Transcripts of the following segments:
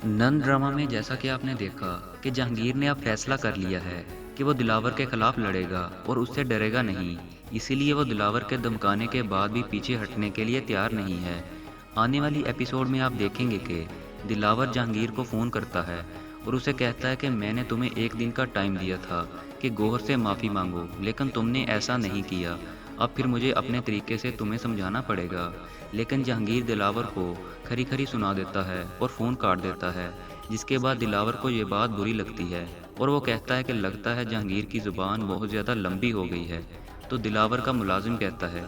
नंद drama में जैसा कि आपने देखा कि जहांगीर ने अब फैसला कर लिया है कि वो दिलावर के खिलाफ लड़ेगा और उससे डरेगा नहीं। इसीलिए वो दिलावर के धमकाने के बाद भी पीछे हटने के लिए तैयार नहीं है। आने वाली एपिसोड में आप देखेंगे कि दिलावर जहांगीर को फ़ोन करता है और उसे कहता है कि मैंने तुम्हें एक दिन का टाइम दिया था कि गौहर से माफ़ी मांगो, लेकिन तुमने ऐसा नहीं किया। अब फिर मुझे अपने तरीके से तुम्हें समझाना पड़ेगा। लेकिन जहांगीर दिलावर को खरी खरी सुना देता है और फ़ोन काट देता है, जिसके बाद दिलावर को ये बात बुरी लगती है और वो कहता है कि लगता है जहांगीर की ज़ुबान बहुत ज़्यादा लंबी हो गई है। तो दिलावर का मुलाजिम कहता है,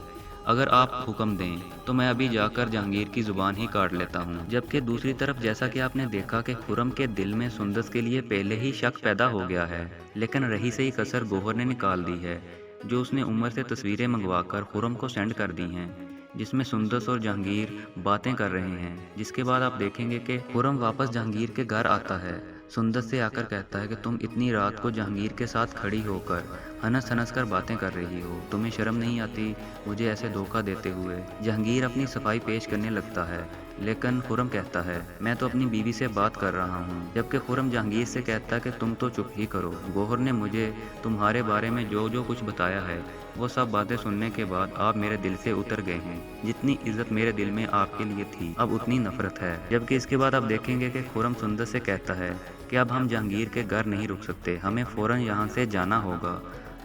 अगर आप हुक्म दें तो मैं अभी जाकर जहांगीर की ज़ुबान ही काट लेता हूँ। जबकि दूसरी तरफ जैसा कि आपने देखा कि खुर्रम के दिल में सुंदस के लिए पहले ही शक पैदा हो गया है, लेकिन रही सही कसर गौहर ने निकाल दी है, जो उसने उमर से तस्वीरें मंगवाकर खुर्रम को सेंड कर दी हैं, जिसमें सुंदस और जहांगीर बातें कर रहे हैं। जिसके बाद आप देखेंगे कि खुर्रम वापस जहांगीर के घर आता है। सुंदस से आकर कहता है कि तुम इतनी रात को जहांगीर के साथ खड़ी होकर हंस हंस कर बातें कर रही हो, तुम्हें शर्म नहीं आती मुझे ऐसे धोखा देते हुए। जहांगीर अपनी सफाई पेश करने लगता है, लेकिन खुर्रम कहता है मैं तो अपनी बीवी से बात कर रहा हूँ। जबकि खुर्रम जहांगीर से कहता है कि तुम तो चुप ही करो, गौहर ने मुझे तुम्हारे बारे में जो जो कुछ बताया है वो सब बातें सुनने के बाद आप मेरे दिल से उतर गए हैं। जितनी इज्जत मेरे दिल में आपके लिए थी अब उतनी नफरत है। जबकि इसके बाद आप देखेंगे कि खुर्रम सुंदर से कहता है कि अब हम जहांगीर के घर नहीं रुक सकते, हमें फ़ौरन यहाँ से जाना होगा।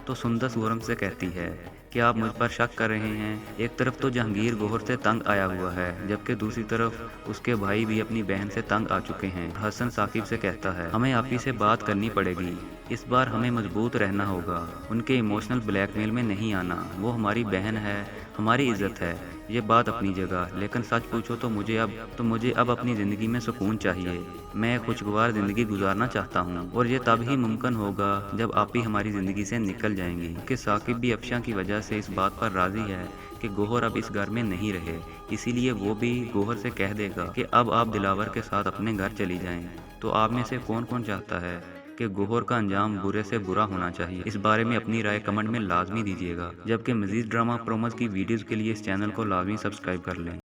तो सुंदर खुर्रम से कहती है कि आप मुझ पर शक कर रहे हैं। एक तरफ तो जहांगीर गौहर से तंग आया हुआ है, जबकि दूसरी तरफ उसके भाई भी अपनी बहन से तंग आ चुके हैं। हसन साकिब से कहता है हमें आप ही से बात करनी पड़ेगी, इस बार हमें मजबूत रहना होगा, उनके इमोशनल ब्लैकमेल में नहीं आना। वो हमारी बहन है, हमारी इज्जत है, ये बात अपनी जगह, लेकिन सच पूछो तो मुझे अब अपनी ज़िंदगी में सुकून चाहिए। मैं एक खुशगवार ज़िंदगी गुजारना चाहता हूँ और ये तब ही मुमकिन होगा जब आप ही हमारी ज़िंदगी से निकल जाएंगी। कि साकिब भी अफशा की वजह से इस बात पर राज़ी है कि गौहर अब इस घर में नहीं रहे, इसीलिए वो भी गौहर से कह देगा कि अब आप दिलावर के साथ अपने घर चली जाएं। तो आप में से कौन कौन चाहता है कि गौहर का अंजाम बुरे से बुरा होना चाहिए? इस बारे में अपनी राय कमेंट में लाजमी दीजिएगा। जबकि मज़ीद ड्रामा प्रोमोज की वीडियोज़ के लिए इस चैनल को लाजमी सब्सक्राइब कर लें।